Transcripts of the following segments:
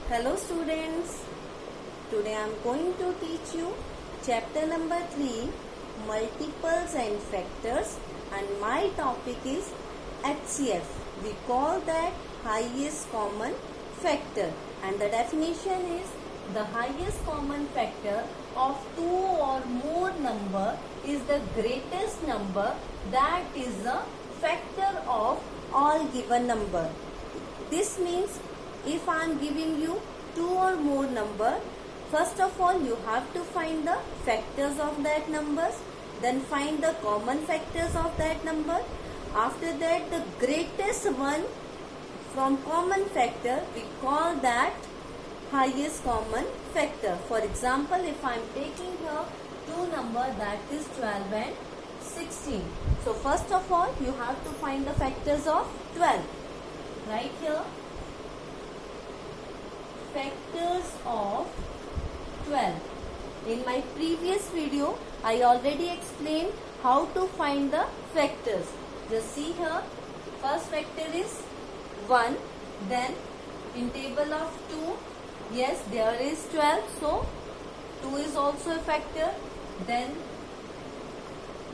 Hello students, today I am going to teach you chapter number 3, multiples and factors, and my topic is HCF. We call that highest common factor, and the definition is the highest common factor of two or more number is the greatest number that is a factor of all given number. This means if I am giving you two or more number, first of all you have to find the factors of that numbers, then find the common factors of that number. After that, the greatest one from common factor, we call that highest common factor. For example, if I am taking here two number, that is 12 and 16. So first of all you have to find the factors of 12. Right here, factors of 12. In my previous video, I already explained how to find the factors. Just see here, first factor is 1, then in table of 2, yes, there is 12, so 2 is also a factor. Then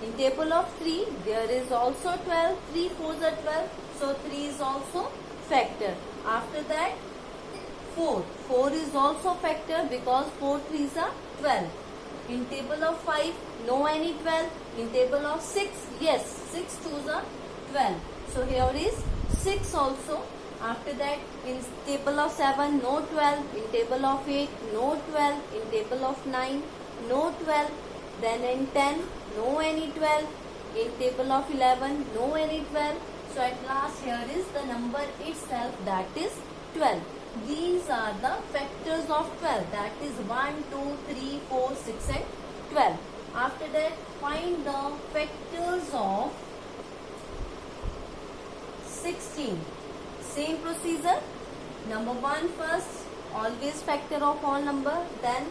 in table of 3, there is also 12, 3 4s are 12, so 3 is also factor. After that, 4 is also factor because 4 3s are 12. In table of 5, no any 12. In table of 6, yes, 6 2s are 12. So here is 6 also. After that, in table of 7, no 12. In table of 8, no 12. In table of 9, no 12. Then in 10, no any 12. In table of 11, no any 12. So at last here is the number itself, that is 12. These are the factors of 12, that is 1, 2, 3, 4, 6 and 12. After that, find the factors of 16. Same procedure. Number 1 first, always factor of all number. Then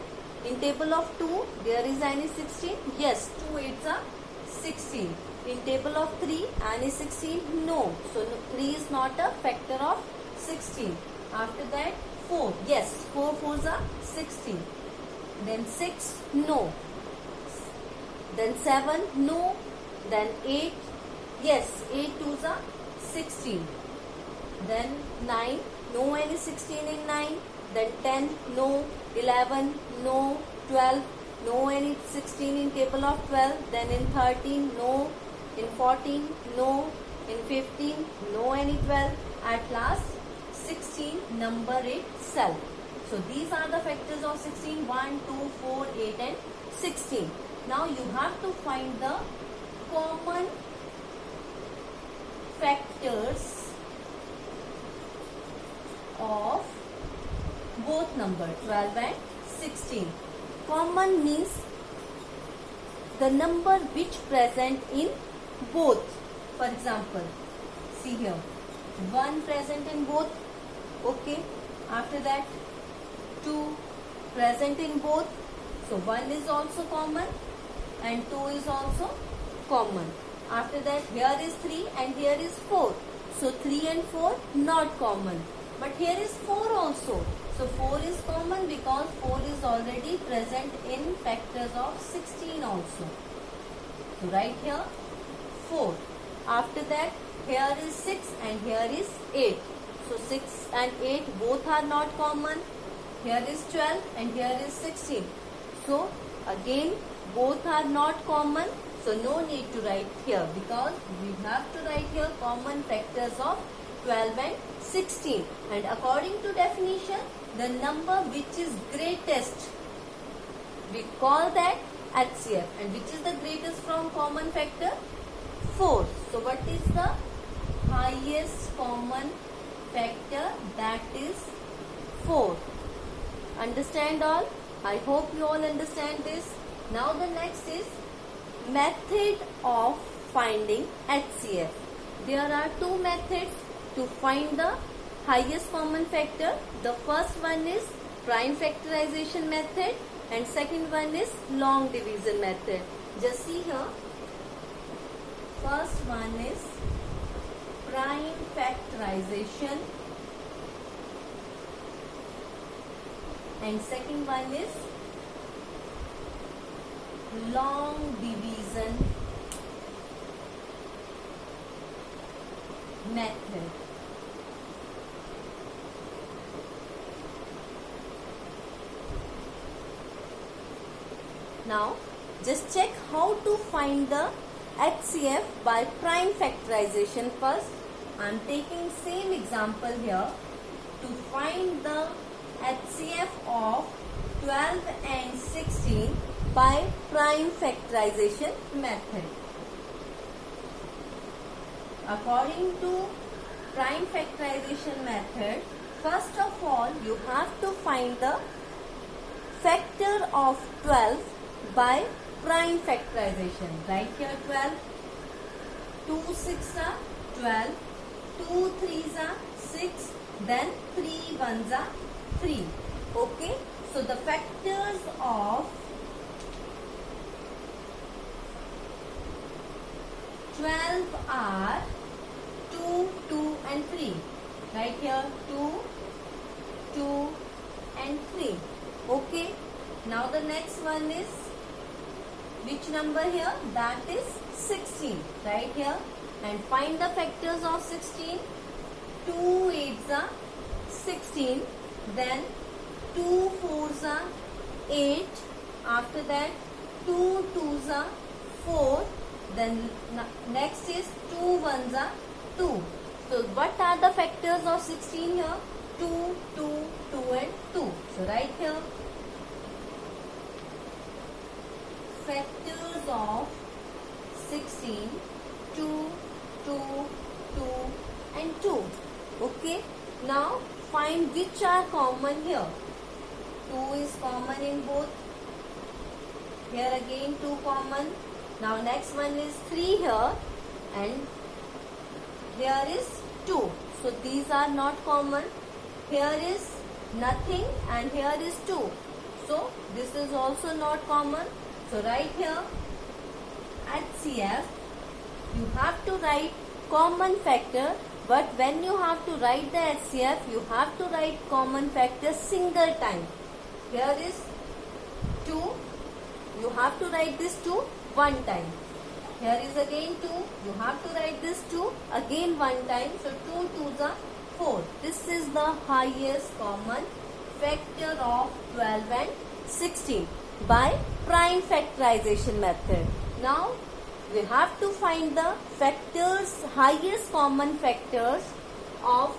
in table of 2, there is any 16? Yes, 2 8s are 16. In table of 3, any 16? No. So 3 is not a factor of 16. After that, 4. Yes, 4 4s are 16. Then 6, no. Then 7, no. Then 8, yes, 8 2s are 16. Then 9, no any 16 in 9. Then 10, no. 11, no. 12, no any 16 in table of 12. Then in 13, no. In 14, no. In 15, no any 12. At last, 16 number itself. So these are the factors of 16, 1, 2, 4, 8 and 16. Now you have to find the common factors of both number 12 and 16. Common means the number which present in both. For example, see here, 1 present in both. Okay. After that, 2 present in both. So 1 is also common and 2 is also common. After that, here is 3 and here is 4. So 3 and 4 not common. But here is 4 also. So 4 is common because 4 is already present in factors of 16 also. So right here, 4. After that, here is 6 and here is 8. So 6 and 8 both are not common. Here is 12 and here is 16. So again both are not common. So no need to write here because we have to write here common factors of 12 and 16. And according to definition, the number which is greatest, we call that HCF. And which is the greatest from common factor? 4. So what is the highest common factor? That is 4. Understand all? I hope you all understand this. Now the next is method of finding HCF. There are two methods to find the highest common factor. The first one is prime factorization method and second one is long division method. Just see here. First one is prime factorization and second one is long division method. Now just check how to find the HCF by prime factorization first. I am taking same example here to find the HCF of 12 and 16 by prime factorization method. According to prime factorization method, first of all you have to find the factor of 12 by prime factorization. Right here 12, 2 6 are 12, 2 3s are 6, then 3 1s are 3. Okay, so the factors of 12 are 2, 2 and 3. Right here 2, 2 and 3. Okay, now the next one is which number here? That is 16. Right here, and find the factors of 16. 2 8s are 16, then 2 4s are 8, after that 2 2s are 4, then next is 2 1s are 2. So what are the factors of 16 here? 2, 2, 2 and 2. So right here factors of 16, 2, 2, 2 and 2. Okay, now find which are common here. 2 is common in both. Here again 2 common. Now next one is 3 here and here is 2. So these are not common. Here is nothing and here is 2. So this is also not common. So right here HCF, you have to write common factor, but when you have to write the HCF, you have to write common factor single time. Here is 2, you have to write this 2 one time. Here is again 2, you have to write this 2 again one time. So 2 2s are 4. This is the highest common factor of 12 and 16 by prime factorization method. Now we have to find the factors, highest common factors of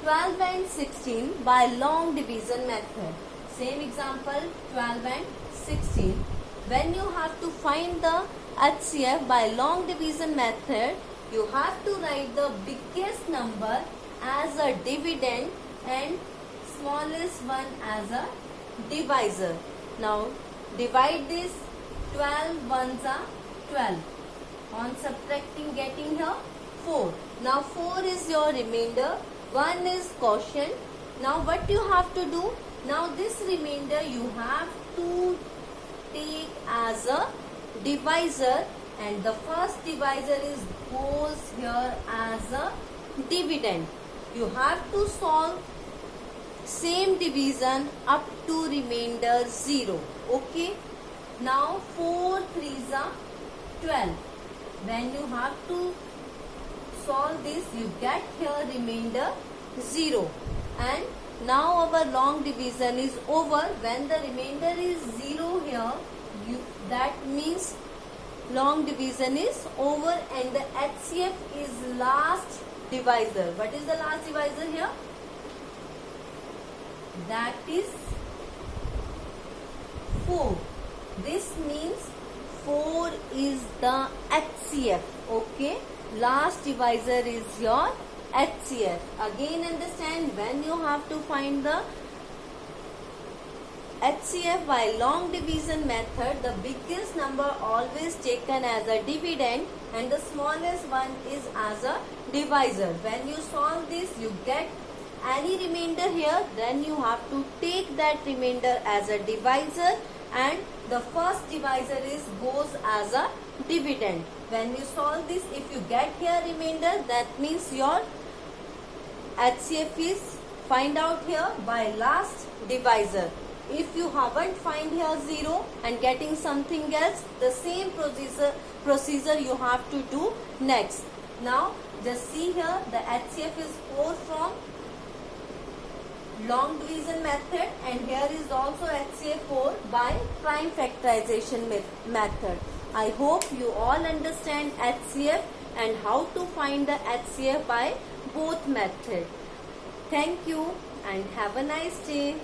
12 and 16 by long division method. Same example 12 and 16. When you have to find the HCF by long division method, you have to write the biggest number as a dividend and smallest one as a divisor. Now divide this. 12 ones are 12. On subtracting, getting here 4. Now 4 is your remainder, 1 is quotient. Now what you have to do? Now this remainder you have to take as a divisor, and the first divisor is goes here as a dividend. You have to solve same division up to remainder 0. Okay. Now 4 3s are 12. When you have to solve this, you get here remainder 0. And now our long division is over. When the remainder is 0 here, that means long division is over and the HCF is last divisor. What is the last divisor here? That is 4. This means 4 is the HCF. Okay. Last divisor is your HCF. Again understand, when you have to find the HCF by long division method, the biggest number always taken as a dividend and the smallest one is as a divisor. When you solve this, you get any remainder here, then you have to take that remainder as a divisor and the first divisor is goes as a dividend. When you solve this, if you get here remainder, that means your HCF is find out here by last divisor. If you haven't find here 0 and getting something else, the same procedure you have to do next. Now just see here, the HCF is 4 from long division method, and here is also HCF 4 by prime factorization method. I hope you all understand HCF and how to find the HCF by both methods. Thank you and have a nice day.